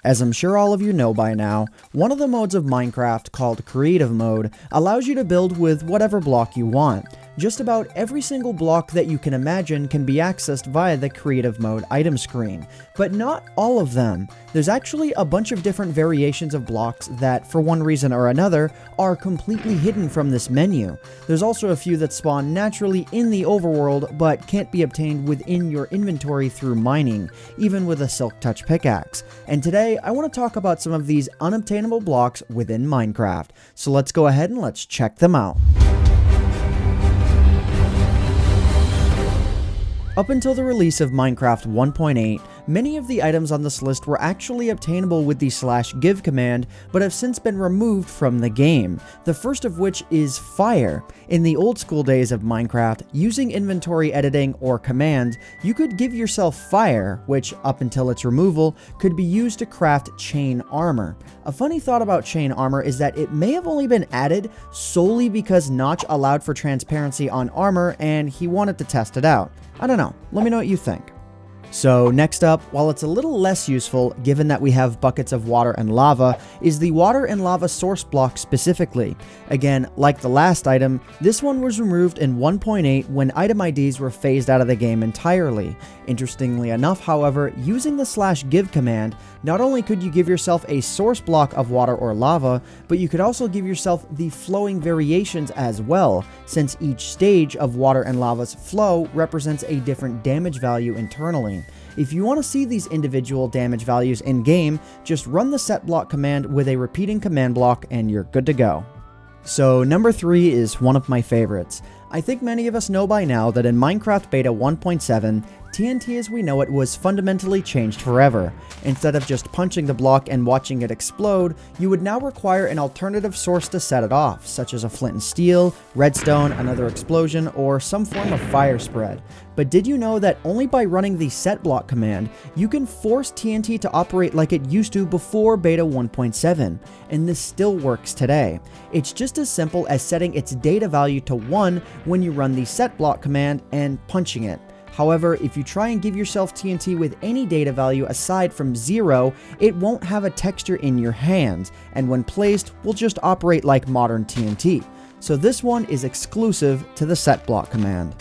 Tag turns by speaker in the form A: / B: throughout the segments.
A: As I'm sure all of you know by now, one of the modes of Minecraft called Creative Mode allows you to build with whatever block you want. Just about every single block that you can imagine can be accessed via the Creative Mode item screen, but not all of them. There's actually a bunch of different variations of blocks that, for one reason or another, are completely hidden from this menu. There's also a few that spawn naturally in the overworld, but can't be obtained within your inventory through mining, even with a Silk Touch pickaxe. And today, I want to talk about some of these unobtainable blocks within Minecraft. So let's go ahead and let's check them out. Up until the release of Minecraft 1.8, many of the items on this list were actually obtainable with the /give command, but have since been removed from the game. The first of which is fire. In the old school days of Minecraft, using inventory editing or commands, you could give yourself fire, which up until its removal, could be used to craft chain armor. A funny thought about chain armor is that it may have only been added solely because Notch allowed for transparency on armor and he wanted to test it out. I don't know, let me know what you think. So next up, while it's a little less useful given that we have buckets of water and lava, is the water and lava source block specifically. Again, like the last item, this one was removed in 1.8 when item IDs were phased out of the game entirely. Interestingly enough, however, using the /give command, not only could you give yourself a source block of water or lava, but you could also give yourself the flowing variations as well, since each stage of water and lava's flow represents a different damage value internally. If you want to see these individual damage values in-game, just run the set block command with a repeating command block and you're good to go. So number 3 is one of my favorites. I think many of us know by now that in Minecraft Beta 1.7, TNT as we know it was fundamentally changed forever. Instead of just punching the block and watching it explode, you would now require an alternative source to set it off, such as a flint and steel, redstone, another explosion, or some form of fire spread. But did you know that only by running the set block command, you can force TNT to operate like it used to before Beta 1.7, and this still works today. It's just as simple as setting its data value to 1 when you run the set block command and punching it. However, if you try and give yourself TNT with any data value aside from 0, it won't have a texture in your hands, and when placed, will just operate like modern TNT. So this one is exclusive to the set block command.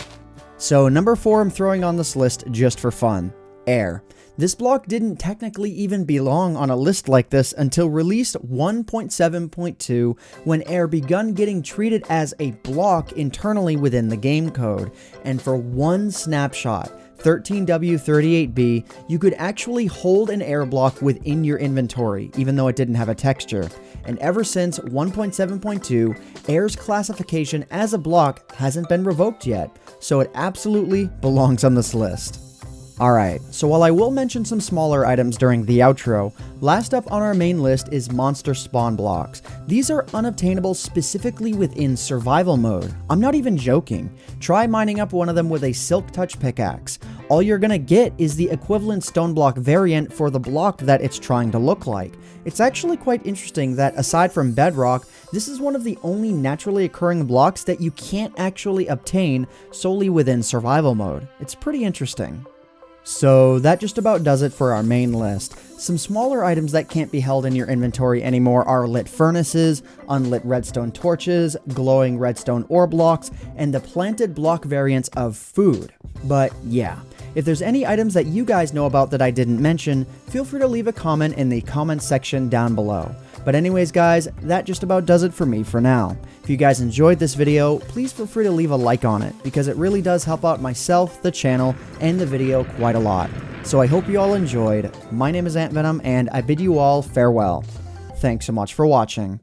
A: So number 4 I'm throwing on this list just for fun, air. This block didn't technically even belong on a list like this until release 1.7.2 when air begun getting treated as a block internally within the game code. And for one snapshot, 13W38B, you could actually hold an air block within your inventory, even though it didn't have a texture. And ever since 1.7.2, air's classification as a block hasn't been revoked yet, so it absolutely belongs on this list. Alright, so while I will mention some smaller items during the outro, last up on our main list is monster spawn blocks. These are unobtainable specifically within survival mode. I'm not even joking. Try mining up one of them with a Silk Touch pickaxe. All you're gonna get is the equivalent stone block variant for the block that it's trying to look like. It's actually quite interesting that aside from bedrock, this is one of the only naturally occurring blocks that you can't actually obtain solely within survival mode. It's pretty interesting. So that just about does it for our main list. Some smaller items that can't be held in your inventory anymore are lit furnaces, unlit redstone torches, glowing redstone ore blocks, and the planted block variants of food. But yeah, if there's any items that you guys know about that I didn't mention, feel free to leave a comment in the comment section down below. But anyways guys, that just about does it for me for now. If you guys enjoyed this video, please feel free to leave a like on it, because it really does help out myself, the channel, and the video quite a lot. So I hope you all enjoyed. My name is Ant Venom, and I bid you all farewell. Thanks so much for watching.